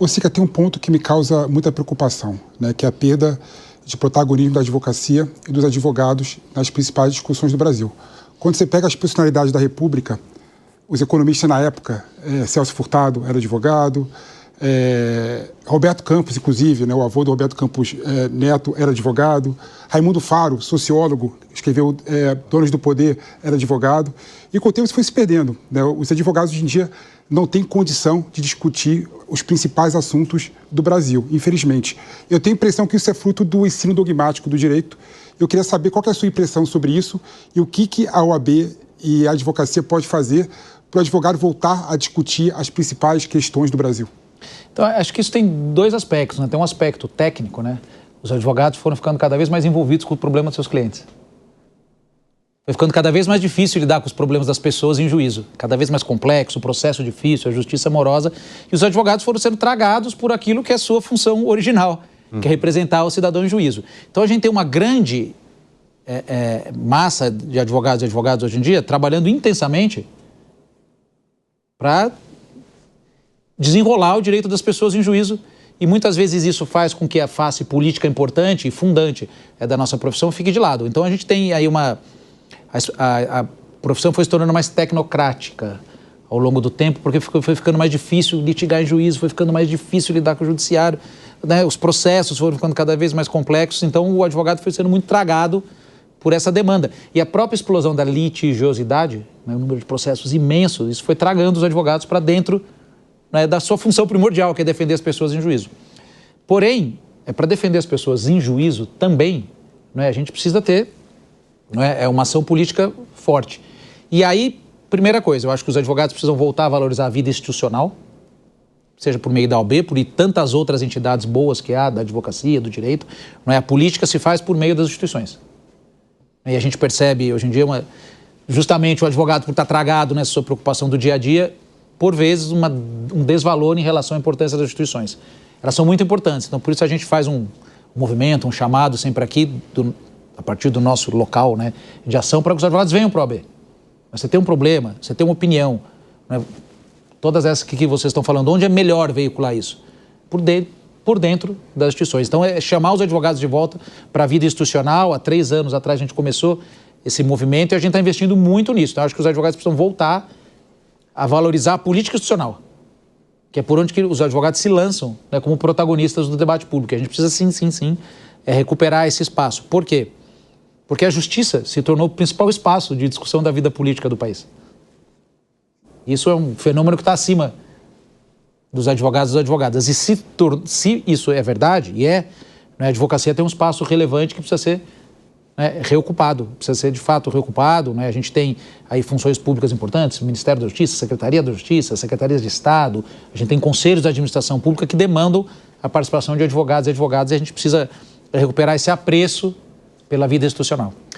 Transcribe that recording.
Ô, Sica, tem um ponto que me causa muita preocupação, né, que é a perda de protagonismo da advocacia e dos advogados nas principais discussões do Brasil. Quando você pega as personalidades da República, os economistas na época, Celso Furtado era advogado, Roberto Campos, inclusive, né, o avô do Roberto Campos Neto era advogado, Raimundo Faro, sociólogo, escreveu Donos do Poder, era advogado, e com o tempo isso foi se perdendo, né? Os advogados hoje em dia não têm condição de discutir os principais assuntos do Brasil, infelizmente. Eu tenho a impressão que isso é fruto do ensino dogmático do direito. Eu queria saber qual que é a sua impressão sobre isso e o que a OAB e a advocacia pode fazer para o advogado voltar a discutir as principais questões do Brasil. Então, acho que isso tem dois aspectos, né? Tem um aspecto técnico, né? Os advogados foram ficando cada vez mais envolvidos com o problema dos seus clientes. Foi ficando cada vez mais difícil lidar com os problemas das pessoas em juízo. Cada vez mais complexo, o processo difícil, a justiça morosa. E os advogados foram sendo tragados por aquilo que é a sua função original, que é representar o cidadão em juízo. Então a gente tem uma grande massa de advogados e advogadas hoje em dia trabalhando intensamente para desenrolar o direito das pessoas em juízo. E muitas vezes isso faz com que a face política importante e fundante da nossa profissão fique de lado. Então a gente tem aí a profissão foi se tornando mais tecnocrática ao longo do tempo, porque foi ficando mais difícil litigar em juízo, foi ficando mais difícil lidar com o judiciário, né? Os processos foram ficando cada vez mais complexos, então o advogado foi sendo muito tragado por essa demanda. E a própria explosão da litigiosidade, né, o número de processos imensos, isso foi tragando os advogados para dentro, né, da sua função primordial, que é defender as pessoas em juízo. Porém, para defender as pessoas em juízo também, né, a gente precisa ter uma ação política forte. E aí, primeira coisa, eu acho que os advogados precisam voltar a valorizar a vida institucional, seja por meio da OAB, por tantas outras entidades boas que há, da advocacia, do direito. A política se faz por meio das instituições. E a gente percebe, hoje em dia, justamente o advogado, por estar tragado nessa sua preocupação do dia a dia, por vezes um desvalor em relação à importância das instituições. Elas são muito importantes, então por isso a gente faz um movimento, um chamado sempre aqui, a partir do nosso local, né, de ação, para que os advogados venham para a OAB. Você tem um problema, você tem uma opinião, né, todas essas que vocês estão falando, onde é melhor veicular isso? Por dentro das instituições. Então é chamar os advogados de volta para a vida institucional. Há 3 anos atrás a gente começou esse movimento e a gente está investindo muito nisso. Então acho que os advogados precisam voltar a valorizar a política institucional, que é por onde que os advogados se lançam, né, como protagonistas do debate público. A gente precisa sim, recuperar esse espaço. Por quê? Porque a justiça se tornou o principal espaço de discussão da vida política do país. Isso é um fenômeno que está acima dos advogados e das advogadas. E se isso é verdade, né, a advocacia tem um espaço relevante que precisa ser, né, reocupado, precisa ser de fato reocupado, né? A gente tem aí funções públicas importantes, o Ministério da Justiça, Secretaria da Justiça, Secretarias de Estado, a gente tem conselhos de administração pública que demandam a participação de advogados e advogadas, e a gente precisa recuperar esse apreço pela vida institucional.